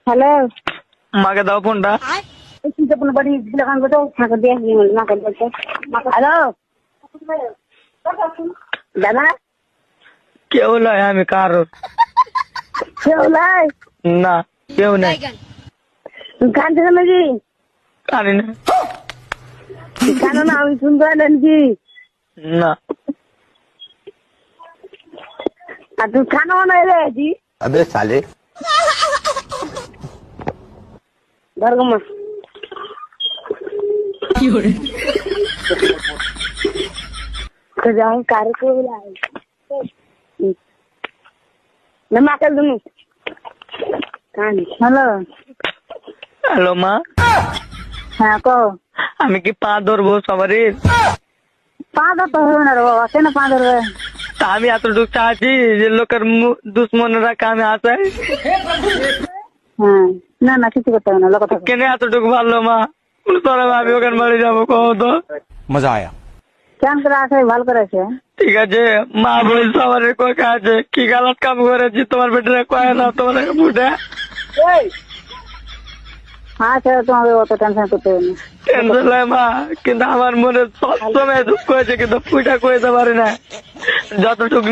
Hello, মাকে দাও ফোনটা। হ্যালো দাদা, কেউ নয়, আমি কারো কেউ নাই? না, কেউ নেই। কানছে নাকি? কানি না। কানো না, আমি শুনতে পাই নাকি? না, আর তুই কানো না রে জি? अबे साले ধর্মা যাই কার কে বলাই না মাকে তুমি কান। হ্যালো হ্যালো মা, হ্যাঁ কো। আমি কি পা ধরবো সবারই? পা ধরতে হবে না রে বাবা, কেন পা ধরবে? তা আমি এতটুকু চাচ্ছি যে লোকের দুশ্মনেরা কামে আসে। হ্যাঁ, না না কিছু করতে হবে না, লোক থাকবে। কেন এতটুকু ভালো মা? তোরা আমি ওখানে বাড়ি যাবো, কহ তো। मजा आया। কেন করে আছে, ভালো করেছে। ঠিক আছে, মা বল সবার কয় আছে কি গালাত কাম করেছি, তোমার বেটারা কয় না তোমার বুঝে। আচ্ছা, তোমাকে অত টেনশন করতে হবে না। টেনশন নয় মা, কিন্তু আমার মনে সবসময় দুঃখ হয়েছে, কিন্তু পুইটা কইতে পারি না। যতটুকু